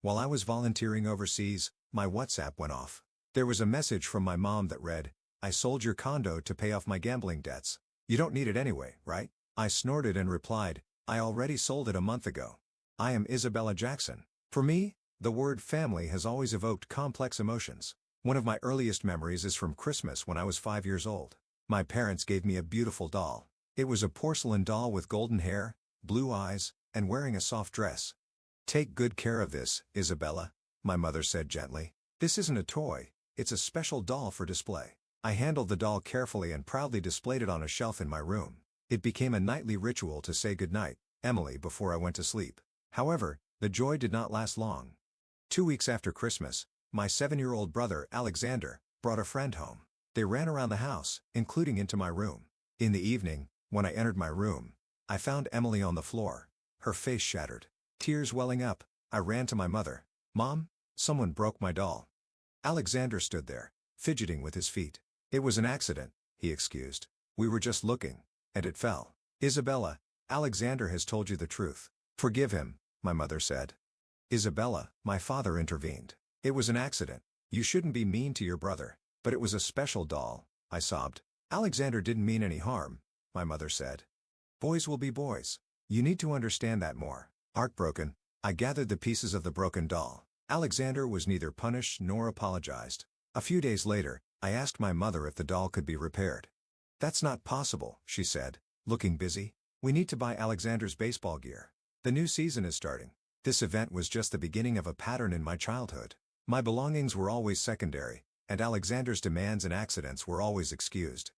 While I was volunteering overseas, my WhatsApp went off. There was a message from my mom that read, "I sold your condo to pay off my gambling debts. You don't need it anyway, right?" I snorted and replied, "I already sold it a month ago. I am Isabella Jackson." For me, the word family has always evoked complex emotions. One of my earliest memories is from Christmas when I was 5 years old. My parents gave me a beautiful doll. It was a porcelain doll with golden hair, blue eyes, and wearing a soft dress. "Take good care of this, Isabella," my mother said gently. "This isn't a toy, it's a special doll for display." I handled the doll carefully and proudly displayed it on a shelf in my room. It became a nightly ritual to say goodnight, Emily, before I went to sleep. However, the joy did not last long. 2 weeks after Christmas, my 7-year-old brother, Alexander, brought a friend home. They ran around the house, including into my room. In the evening, when I entered my room, I found Emily on the floor, her face shattered. Tears welling up, I ran to my mother. "Mom, someone broke my doll." Alexander stood there, fidgeting with his feet. "It was an accident," he excused. "We were just looking, and it fell." "Isabella, Alexander has told you the truth. Forgive him," my mother said. "Isabella," my father intervened. "It was an accident. You shouldn't be mean to your brother." "But it was a special doll," I sobbed. "Alexander didn't mean any harm," my mother said. "Boys will be boys. You need to understand that more." Heartbroken, I gathered the pieces of the broken doll. Alexander was neither punished nor apologized. A few days later, I asked my mother if the doll could be repaired. "That's not possible," she said, looking busy. "We need to buy Alexander's baseball gear. The new season is starting." This event was just the beginning of a pattern in my childhood. My belongings were always secondary, and Alexander's demands and accidents were always excused.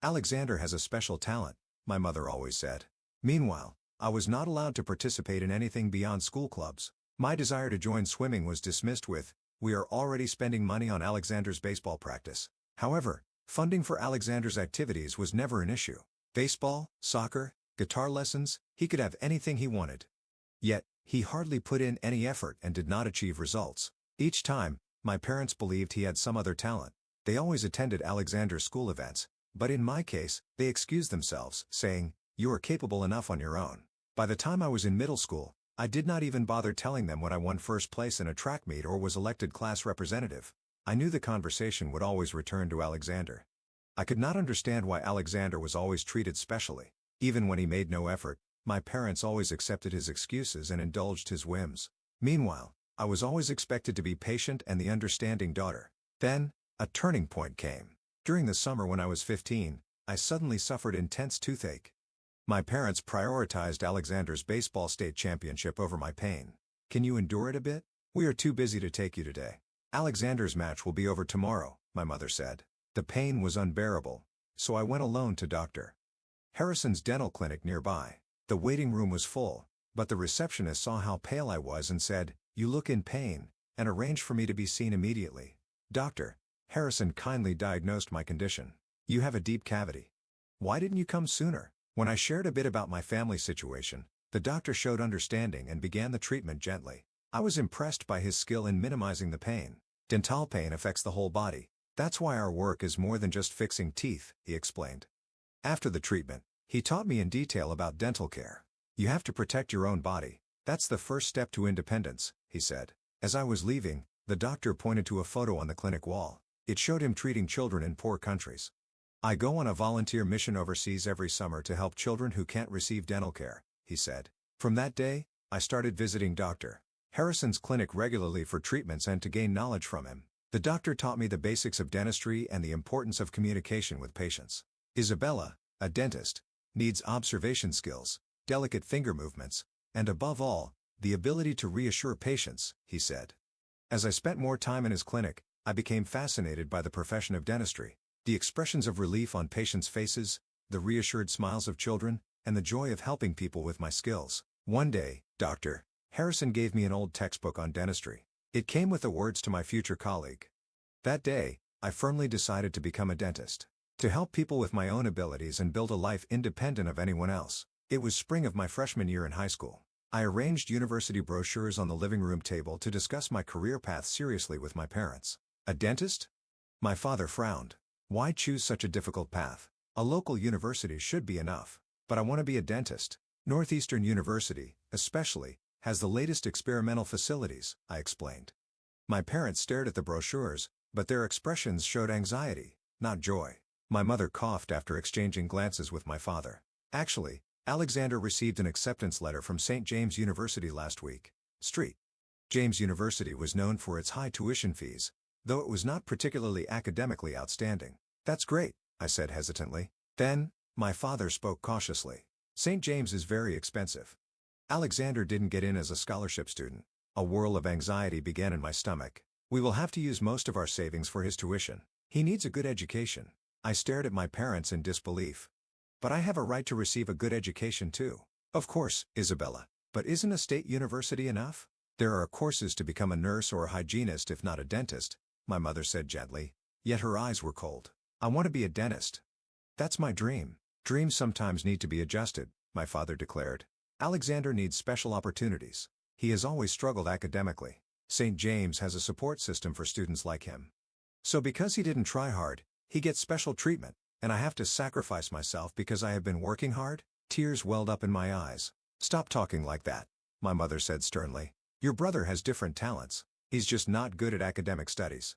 "Alexander has a special talent," my mother always said. Meanwhile, I was not allowed to participate in anything beyond school clubs. My desire to join swimming was dismissed with, "We are already spending money on Alexander's baseball practice." However, funding for Alexander's activities was never an issue. Baseball, soccer, guitar lessons, he could have anything he wanted. Yet, he hardly put in any effort and did not achieve results. Each time, my parents believed he had some other talent. They always attended Alexander's school events, but in my case, they excused themselves, saying, "You are capable enough on your own." By the time I was in middle school, I did not even bother telling them when I won first place in a track meet or was elected class representative. I knew the conversation would always return to Alexander. I could not understand why Alexander was always treated specially. Even when he made no effort, my parents always accepted his excuses and indulged his whims. Meanwhile, I was always expected to be patient and the understanding daughter. Then, a turning point came. During the summer when I was 15, I suddenly suffered intense toothache. My parents prioritized Alexander's baseball state championship over my pain. "Can you endure it a bit? We are too busy to take you today. Alexander's match will be over tomorrow," my mother said. The pain was unbearable, so I went alone to Dr. Harrison's dental clinic nearby. The waiting room was full, but the receptionist saw how pale I was and said, "You look in pain," and arranged for me to be seen immediately. Dr. Harrison kindly diagnosed my condition. "You have a deep cavity. Why didn't you come sooner?" When I shared a bit about my family situation, the doctor showed understanding and began the treatment gently. I was impressed by his skill in minimizing the pain. "Dental pain affects the whole body. That's why our work is more than just fixing teeth," he explained. After the treatment, he taught me in detail about dental care. "You have to protect your own body. That's the first step to independence," he said. As I was leaving, the doctor pointed to a photo on the clinic wall. It showed him treating children in poor countries. "I go on a volunteer mission overseas every summer to help children who can't receive dental care," he said. From that day, I started visiting Dr. Harrison's clinic regularly for treatments and to gain knowledge from him. The doctor taught me the basics of dentistry and the importance of communication with patients. Isabella, a dentist, needs observation skills, delicate finger movements, and above all, the ability to reassure patients, he said. As I spent more time in his clinic, I became fascinated by the profession of dentistry. The expressions of relief on patients' faces, the reassured smiles of children, and the joy of helping people with my skills. One day, Dr. Harrison gave me an old textbook on dentistry. It came with the words to my future colleague. That day, I firmly decided to become a dentist, to help people with my own abilities and build a life independent of anyone else. It was spring of my freshman year in high school. I arranged university brochures on the living room table to discuss my career path seriously with my parents. "A dentist?" My father frowned. "Why choose such a difficult path? A local university should be enough." "But I want to be a dentist. Northeastern University, especially, has the latest experimental facilities, I explained. My parents stared at the brochures, but their expressions showed anxiety, not joy. My mother coughed after exchanging glances with my father. Actually, Alexander received an acceptance letter from St. James University last week. St. James University was known for its high tuition fees, though it was not particularly academically outstanding. That's great, I said hesitantly. Then, my father spoke cautiously. St. James is very expensive. Alexander didn't get in as a scholarship student. A whirl of anxiety began in my stomach. We will have to use most of our savings for his tuition. He needs a good education. I stared at my parents in disbelief. But I have a right to receive a good education too. Of course, Isabella. But isn't a state university enough? There are courses to become a nurse or a hygienist if not a dentist, my mother said gently. Yet her eyes were cold. I want to be a dentist. That's my dream. Dreams sometimes need to be adjusted, my father declared. Alexander needs special opportunities. He has always struggled academically. St. James has a support system for students like him. So because he didn't try hard, he gets special treatment, and I have to sacrifice myself because I have been working hard? Tears welled up in my eyes. Stop talking like that, my mother said sternly. Your brother has different talents. He's just not good at academic studies.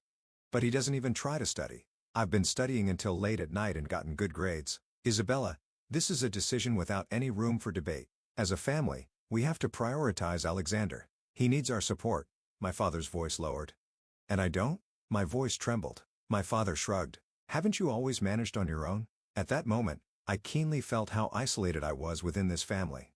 But he doesn't even try to study. I've been studying until late at night and gotten good grades. Isabella, this is a decision without any room for debate. As a family, we have to prioritize Alexander. He needs our support. My father's voice lowered. And I don't? My voice trembled. My father shrugged. Haven't you always managed on your own? At that moment, I keenly felt how isolated I was within this family.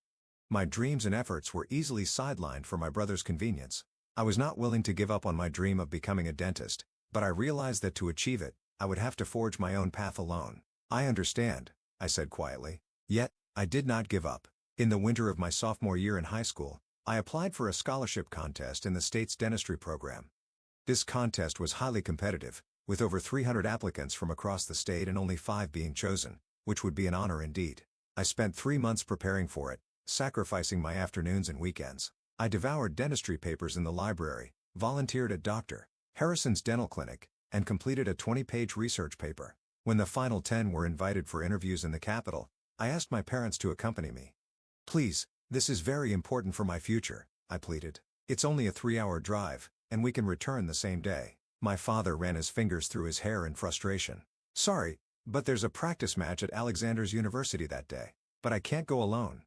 My dreams and efforts were easily sidelined for my brother's convenience. I was not willing to give up on my dream of becoming a dentist, but I realized that to achieve it, I would have to forge my own path alone. I understand, I said quietly. Yet, I did not give up. In the winter of my sophomore year in high school, I applied for a scholarship contest in the state's dentistry program. This contest was highly competitive, with over 300 applicants from across the state and only 5 being chosen, which would be an honor indeed. I spent 3 months preparing for it, sacrificing my afternoons and weekends. I devoured dentistry papers in the library, volunteered at Dr. Harrison's dental clinic, and completed a 20-page research paper. When the final 10 were invited for interviews in the capital, I asked my parents to accompany me. Please, this is very important for my future, I pleaded. It's only a 3-hour drive, and we can return the same day. My father ran his fingers through his hair in frustration. Sorry, but there's a practice match at Alexander's University that day. But I can't go alone.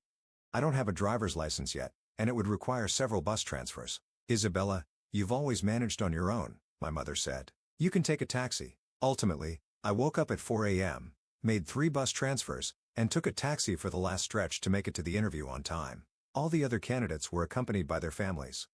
I don't have a driver's license yet, and it would require several bus transfers. Isabella, you've always managed on your own, my mother said. You can take a taxi. Ultimately, I woke up at 4 a.m., made 3 bus transfers, and took a taxi for the last stretch to make it to the interview on time. All the other candidates were accompanied by their families.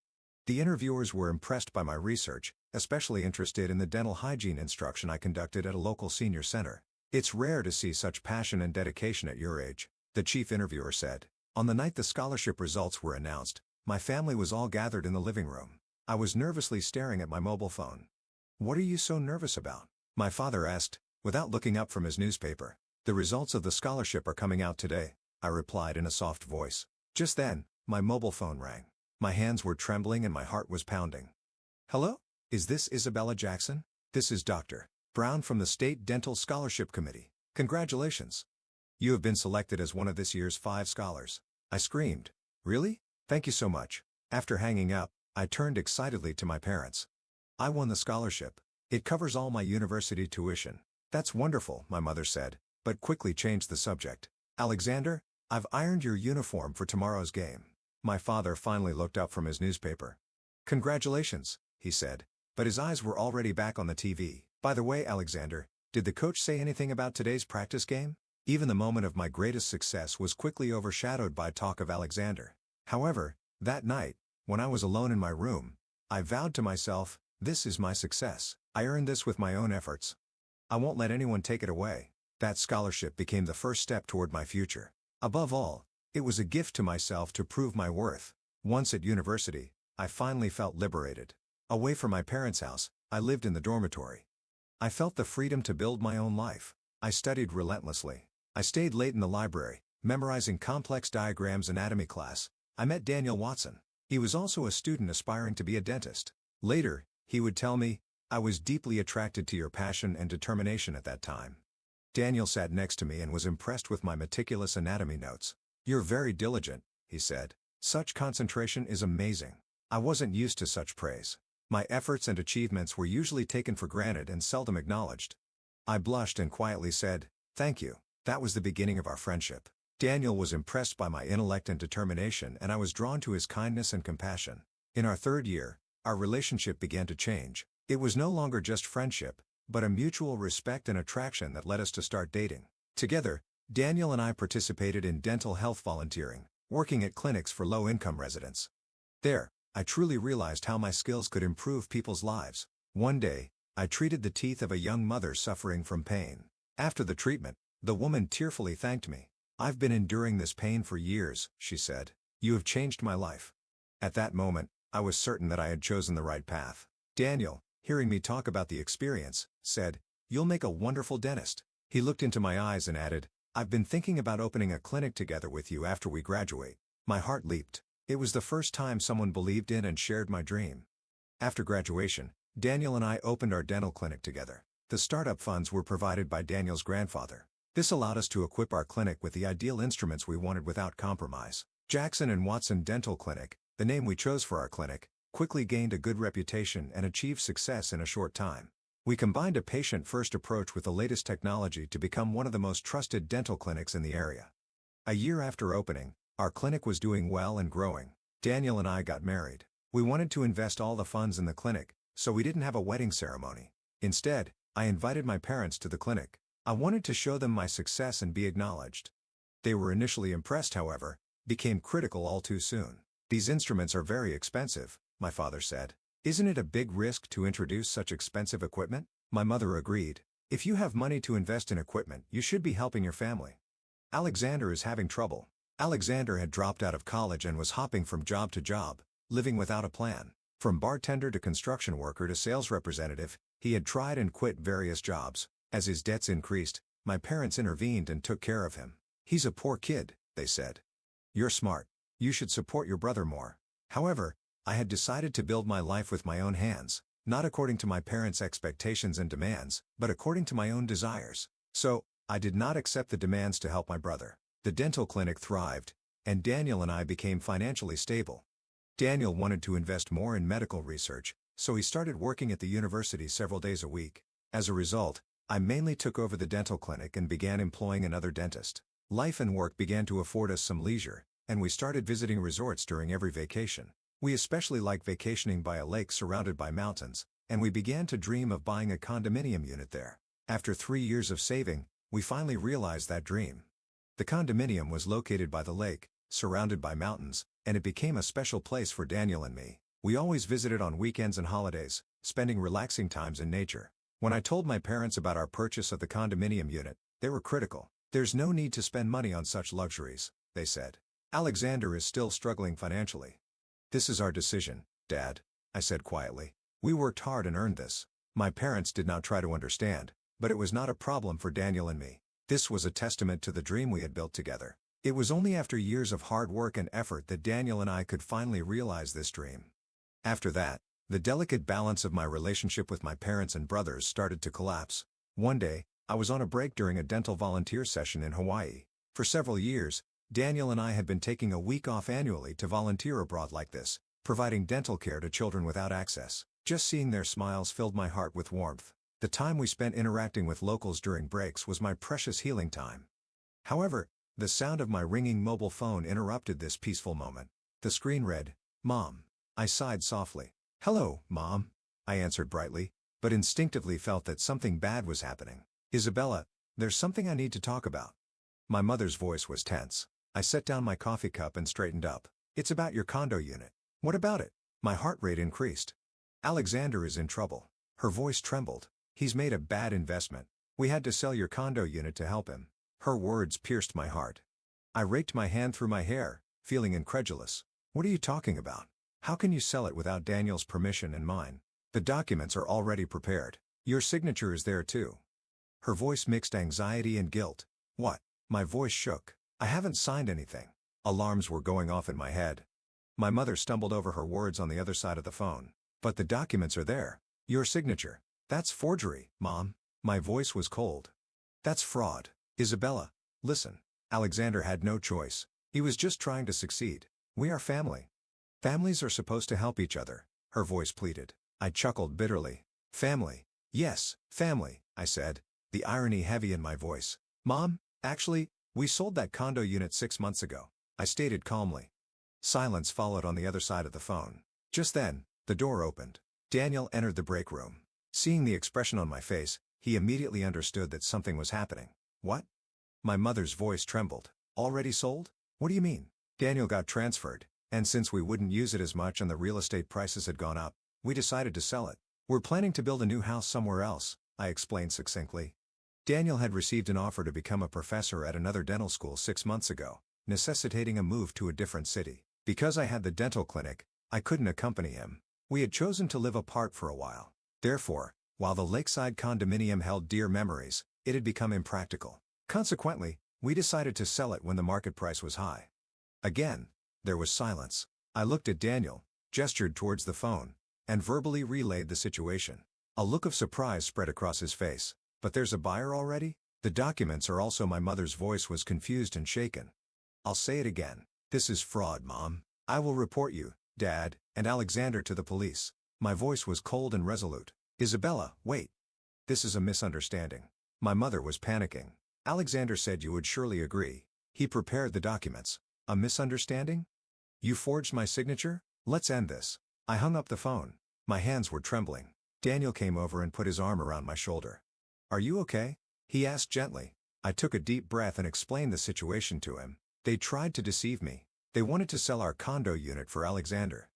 The interviewers were impressed by my research, especially interested in the dental hygiene instruction I conducted at a local senior center. It's rare to see such passion and dedication at your age, the chief interviewer said. On the night the scholarship results were announced, my family was all gathered in the living room. I was nervously staring at my mobile phone. What are you so nervous about? My father asked, without looking up from his newspaper. The results of the scholarship are coming out today, I replied in a soft voice. Just then, my mobile phone rang. My hands were trembling and my heart was pounding. Hello? Is this Isabella Jackson? This is Dr. Brown from the State Dental Scholarship Committee. Congratulations. You have been selected as one of this year's 5 scholars. I screamed. Really? Thank you so much. After hanging up, I turned excitedly to my parents. I won the scholarship. It covers all my university tuition. That's wonderful, my mother said, but quickly changed the subject. Alexander, I've ironed your uniform for tomorrow's game. My father finally looked up from his newspaper. Congratulations, he said, but his eyes were already back on the TV. By the way, Alexander, did the coach say anything about today's practice game? Even the moment of my greatest success was quickly overshadowed by talk of Alexander. However, that night, when I was alone in my room, I vowed to myself, this is my success. I earned this with my own efforts. I won't let anyone take it away. That scholarship became the first step toward my future. Above all, it was a gift to myself to prove my worth. Once at university, I finally felt liberated. Away from my parents' house, I lived in the dormitory. I felt the freedom to build my own life. I studied relentlessly. I stayed late in the library, memorizing complex diagrams anatomy class. I met Daniel Watson. He was also a student aspiring to be a dentist. Later, he would tell me, I was deeply attracted to your passion and determination at that time. Daniel sat next to me and was impressed with my meticulous anatomy notes. You're very diligent, he said. Such concentration is amazing. I wasn't used to such praise. My efforts and achievements were usually taken for granted and seldom acknowledged. I blushed and quietly said, "Thank you." That was the beginning of our friendship. Daniel was impressed by my intellect and determination, and I was drawn to his kindness and compassion. In our third year, our relationship began to change. It was no longer just friendship, but a mutual respect and attraction that led us to start dating. Together, Daniel and I participated in dental health volunteering, working at clinics for low-income residents. There, I truly realized how my skills could improve people's lives. One day, I treated the teeth of a young mother suffering from pain. After the treatment, the woman tearfully thanked me. "I've been enduring this pain for years," she said. "You have changed my life." At that moment, I was certain that I had chosen the right path. Daniel, hearing me talk about the experience, said, "You'll make a wonderful dentist." He looked into my eyes and added, "I've been thinking about opening a clinic together with you after we graduate." My heart leaped. It was the first time someone believed in and shared my dream. After graduation, Daniel and I opened our dental clinic together. The startup funds were provided by Daniel's grandfather. This allowed us to equip our clinic with the ideal instruments we wanted without compromise. Jackson and Watson Dental Clinic, the name we chose for our clinic, quickly gained a good reputation and achieved success in a short time. We combined a patient-first approach with the latest technology to become one of the most trusted dental clinics in the area. A year after opening, our clinic was doing well and growing. Daniel and I got married. We wanted to invest all the funds in the clinic, so we didn't have a wedding ceremony. Instead, I invited my parents to the clinic. I wanted to show them my success and be acknowledged. They were initially impressed, however, became critical all too soon. "These instruments are very expensive," my father said. "Isn't it a big risk to introduce such expensive equipment?" My mother agreed. "If you have money to invest in equipment, you should be helping your family. Alexander is having trouble." Alexander had dropped out of college and was hopping from job to job, living without a plan. From bartender to construction worker to sales representative, he had tried and quit various jobs. As his debts increased, my parents intervened and took care of him. "He's a poor kid," they said. "You're smart. You should support your brother more." However, I had decided to build my life with my own hands, not according to my parents' expectations and demands, but according to my own desires. So, I did not accept the demands to help my brother. The dental clinic thrived, and Daniel and I became financially stable. Daniel wanted to invest more in medical research, so he started working at the university several days a week. As a result, I mainly took over the dental clinic and began employing another dentist. Life and work began to afford us some leisure, and we started visiting resorts during every vacation. We especially liked vacationing by a lake surrounded by mountains, and we began to dream of buying a condominium unit there. After 3 years of saving, we finally realized that dream. The condominium was located by the lake, surrounded by mountains, and it became a special place for Daniel and me. We always visited on weekends and holidays, spending relaxing times in nature. When I told my parents about our purchase of the condominium unit, they were critical. "There's no need to spend money on such luxuries," they said. "Alexander is still struggling financially." "This is our decision, Dad," I said quietly. "We worked hard and earned this." My parents did not try to understand, but it was not a problem for Daniel and me. This was a testament to the dream we had built together. It was only after years of hard work and effort that Daniel and I could finally realize this dream. After that, the delicate balance of my relationship with my parents and brothers started to collapse. One day, I was on a break during a dental volunteer session in Hawaii. For several years, Daniel and I had been taking a week off annually to volunteer abroad like this, providing dental care to children without access. Just seeing their smiles filled my heart with warmth. The time we spent interacting with locals during breaks was my precious healing time. However, the sound of my ringing mobile phone interrupted this peaceful moment. The screen read, "Mom." I sighed softly. "Hello, Mom," I answered brightly, but instinctively felt that something bad was happening. "Isabella, there's something I need to talk about." My mother's voice was tense. I set down my coffee cup and straightened up. "It's about your condo unit." "What about it?" My heart rate increased. "Alexander is in trouble." Her voice trembled. "He's made a bad investment. We had to sell your condo unit to help him." Her words pierced my heart. I raked my hand through my hair, feeling incredulous. "What are you talking about? How can you sell it without Daniel's permission and mine?" "The documents are already prepared. Your signature is there too." Her voice mixed anxiety and guilt. "What?" My voice shook. "I haven't signed anything." Alarms were going off in my head. My mother stumbled over her words on the other side of the phone. "But the documents are there. Your signature." "That's forgery, Mom." My voice was cold. "That's fraud." "Isabella, listen." Alexander had no choice. He was just trying to succeed. We are family. Families are supposed to help each other, her voice pleaded. I chuckled bitterly. Family. Yes, family, I said, the irony heavy in my voice. Mom, actually, we sold that condo unit 6 months ago, I stated calmly. Silence followed on the other side of the phone. Just then, the door opened. Daniel entered the break room. Seeing the expression on my face, he immediately understood that something was happening. What? My mother's voice trembled. Already sold? What do you mean? Daniel got transferred, and since we wouldn't use it as much and the real estate prices had gone up, we decided to sell it. We're planning to build a new house somewhere else, I explained succinctly. Daniel had received an offer to become a professor at another dental school 6 months ago, necessitating a move to a different city. Because I had the dental clinic, I couldn't accompany him. We had chosen to live apart for a while. Therefore, while the lakeside condominium held dear memories, it had become impractical. Consequently, we decided to sell it when the market price was high. Again, there was silence. I looked at Daniel, gestured towards the phone, and verbally relayed the situation. A look of surprise spread across his face. But there's a buyer already? The documents are also. My mother's voice was confused and shaken. I'll say it again. This is fraud, Mom. I will report you, Dad, and Alexander to the police. My voice was cold and resolute. Isabella, wait. This is a misunderstanding. My mother was panicking. Alexander said you would surely agree. He prepared the documents. A misunderstanding? You forged my signature? Let's end this. I hung up the phone. My hands were trembling. Daniel came over and put his arm around my shoulder. Are you okay? He asked gently. I took a deep breath and explained the situation to him. They tried to deceive me. They wanted to sell our condo unit for Alexander.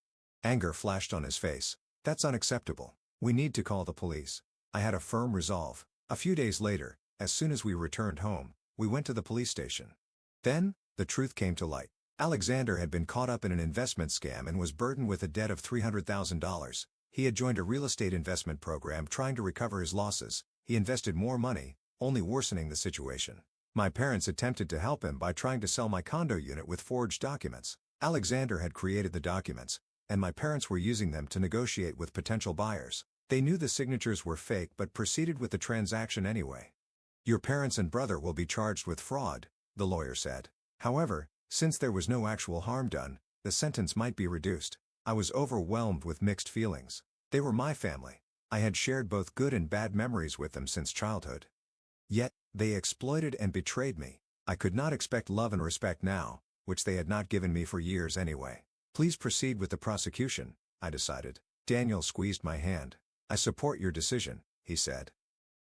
Anger flashed on his face. That's unacceptable. We need to call the police. I had a firm resolve. A few days later, as soon as we returned home, we went to the police station. Then, the truth came to light. Alexander had been caught up in an investment scam and was burdened with a debt of $300,000. He had joined a real estate investment program trying to recover his losses. He invested more money, only worsening the situation. My parents attempted to help him by trying to sell my condo unit with forged documents. Alexander had created the documents, and my parents were using them to negotiate with potential buyers. They knew the signatures were fake but proceeded with the transaction anyway. Your parents and brother will be charged with fraud, the lawyer said. However, since there was no actual harm done, the sentence might be reduced. I was overwhelmed with mixed feelings. They were my family. I had shared both good and bad memories with them since childhood. Yet, they exploited and betrayed me. I could not expect love and respect now, which they had not given me for years anyway. Please proceed with the prosecution, I decided. Daniel squeezed my hand. I support your decision, he said.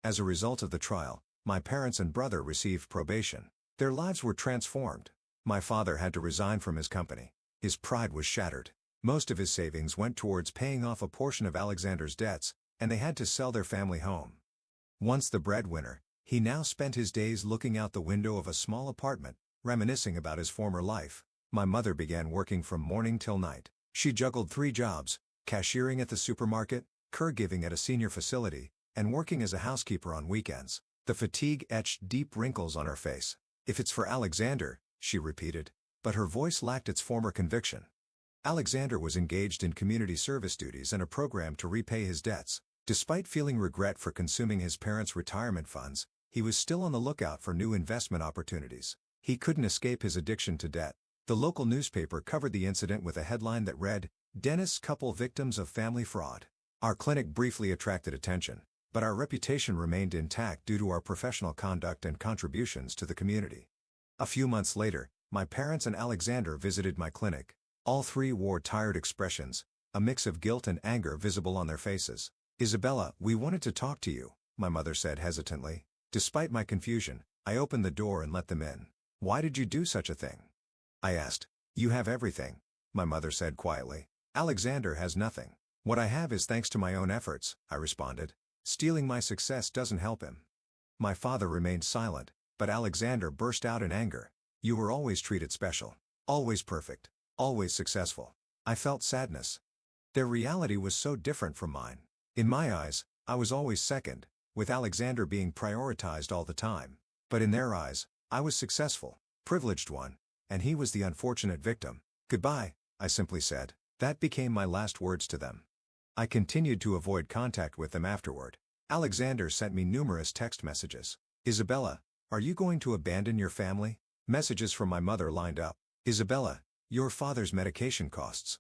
As a result of the trial, my parents and brother received probation. Their lives were transformed. My father had to resign from his company. His pride was shattered. Most of his savings went towards paying off a portion of Alexander's debts, and they had to sell their family home. Once the breadwinner, he now spent his days looking out the window of a small apartment, reminiscing about his former life. My mother began working from morning till night. She juggled 3 jobs, cashiering at the supermarket, caregiving at a senior facility, and working as a housekeeper on weekends. The fatigue etched deep wrinkles on her face. If it's for Alexander, she repeated, but her voice lacked its former conviction. Alexander was engaged in community service duties and a program to repay his debts. Despite feeling regret for consuming his parents' retirement funds, he was still on the lookout for new investment opportunities. He couldn't escape his addiction to debt. The local newspaper covered the incident with a headline that read, "Dentist couple victims of family fraud." Our clinic briefly attracted attention, but our reputation remained intact due to our professional conduct and contributions to the community. A few months later, my parents and Alexander visited my clinic. All 3 wore tired expressions, a mix of guilt and anger visible on their faces. Isabella, we wanted to talk to you, my mother said hesitantly. Despite my confusion, I opened the door and let them in. Why did you do such a thing? I asked. You have everything, my mother said quietly. Alexander has nothing. What I have is thanks to my own efforts, I responded. Stealing my success doesn't help him. My father remained silent, but Alexander burst out in anger. You were always treated special. Always perfect. Always successful. I felt sadness. Their reality was so different from mine. In my eyes, I was always second, with Alexander being prioritized all the time. But in their eyes, I was successful, privileged one, and he was the unfortunate victim. Goodbye, I simply said. That became my last words to them. I continued to avoid contact with them afterward. Alexander sent me numerous text messages. Isabella, are you going to abandon your family? Messages from my mother lined up. Isabella, Your father's medication costs.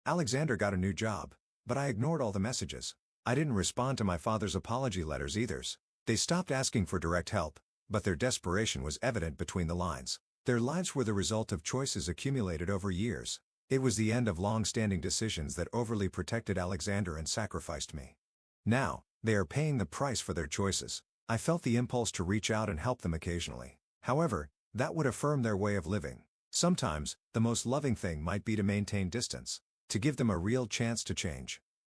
Alexander got a new job, but I ignored all the messages. I didn't respond to my father's apology letters either. They stopped asking for direct help, but their desperation was evident between the lines. Their lives were the result of choices accumulated over years. It was the end of long-standing decisions that overly protected Alexander and sacrificed me. Now, they are paying the price for their choices. I felt the impulse to reach out and help them occasionally. However, that would affirm their way of living. Sometimes, the most loving thing might be to maintain distance, to give them a real chance to change.